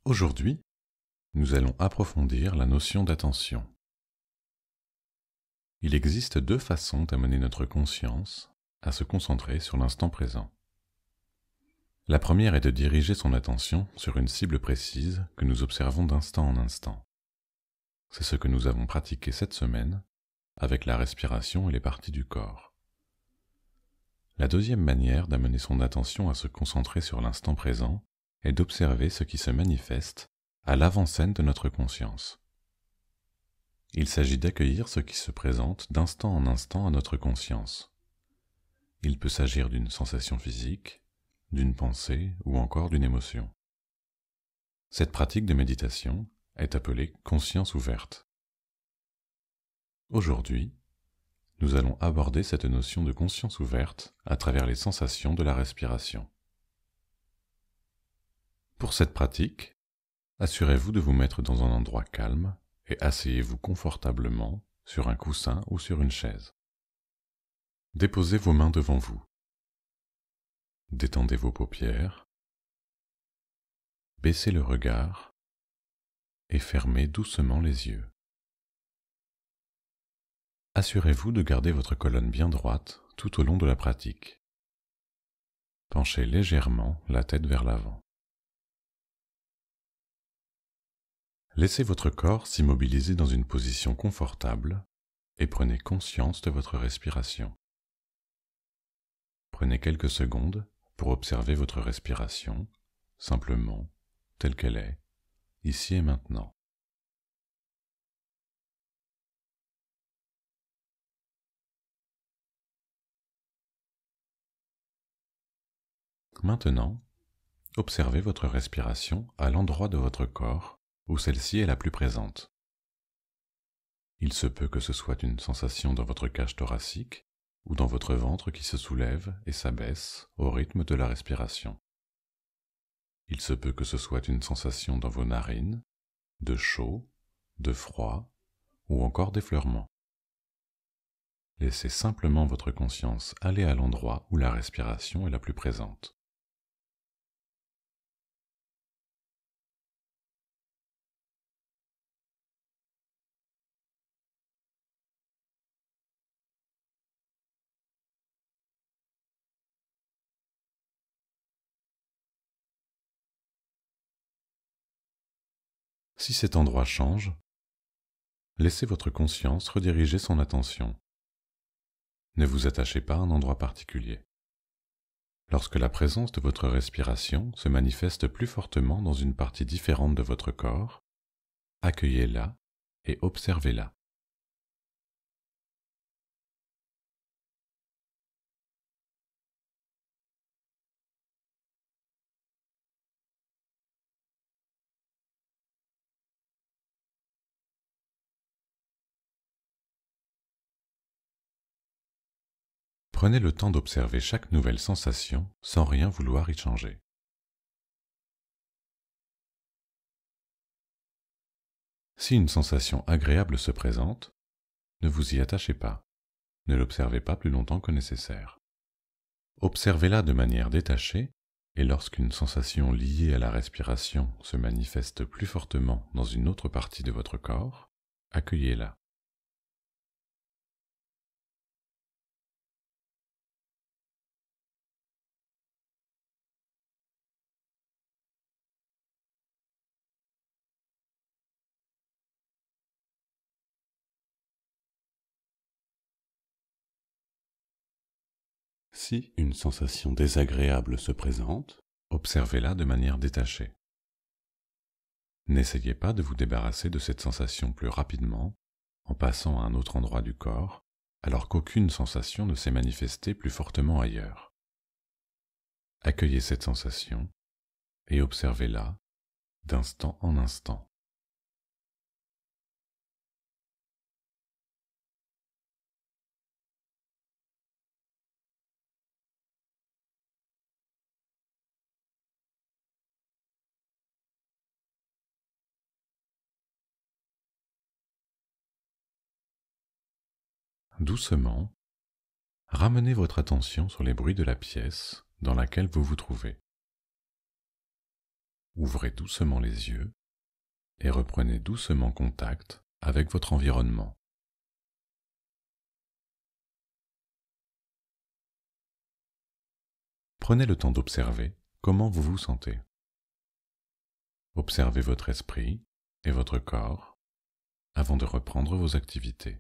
Aujourd'hui, nous allons approfondir la notion d'attention. Il existe deux façons d'amener notre conscience à se concentrer sur l'instant présent. La première est de diriger son attention sur une cible précise que nous observons d'instant en instant. C'est ce que nous avons pratiqué cette semaine avec la respiration et les parties du corps. La deuxième manière d'amener son attention à se concentrer sur l'instant présent est d'observer ce qui se manifeste à l'avant-scène de notre conscience. Il s'agit d'accueillir ce qui se présente d'instant en instant à notre conscience. Il peut s'agir d'une sensation physique, d'une pensée ou encore d'une émotion. Cette pratique de méditation est appelée conscience ouverte. Aujourd'hui, nous allons aborder cette notion de conscience ouverte à travers les sensations de la respiration. Pour cette pratique, assurez-vous de vous mettre dans un endroit calme et asseyez-vous confortablement sur un coussin ou sur une chaise. Déposez vos mains devant vous. Détendez vos paupières. Baissez le regard et fermez doucement les yeux. Assurez-vous de garder votre colonne bien droite tout au long de la pratique. Penchez légèrement la tête vers l'avant. Laissez votre corps s'immobiliser dans une position confortable et prenez conscience de votre respiration. Prenez quelques secondes pour observer votre respiration, simplement, telle qu'elle est, ici et maintenant. Maintenant, observez votre respiration à l'endroit de votre corps où celle-ci est la plus présente. Il se peut que ce soit une sensation dans votre cage thoracique ou dans votre ventre qui se soulève et s'abaisse au rythme de la respiration. Il se peut que ce soit une sensation dans vos narines, de chaud, de froid ou encore d'effleurement. Laissez simplement votre conscience aller à l'endroit où la respiration est la plus présente. Si cet endroit change, laissez votre conscience rediriger son attention. Ne vous attachez pas à un endroit particulier. Lorsque la présence de votre respiration se manifeste plus fortement dans une partie différente de votre corps, accueillez-la et observez-la. Prenez le temps d'observer chaque nouvelle sensation sans rien vouloir y changer. Si une sensation agréable se présente, ne vous y attachez pas. Ne l'observez pas plus longtemps que nécessaire. Observez-la de manière détachée et lorsqu'une sensation liée à la respiration se manifeste plus fortement dans une autre partie de votre corps, accueillez-la. Si une sensation désagréable se présente, observez-la de manière détachée. N'essayez pas de vous débarrasser de cette sensation plus rapidement en passant à un autre endroit du corps, alors qu'aucune sensation ne s'est manifestée plus fortement ailleurs. Accueillez cette sensation et observez-la d'instant en instant. Doucement, ramenez votre attention sur les bruits de la pièce dans laquelle vous vous trouvez. Ouvrez doucement les yeux et reprenez doucement contact avec votre environnement. Prenez le temps d'observer comment vous vous sentez. Observez votre esprit et votre corps avant de reprendre vos activités.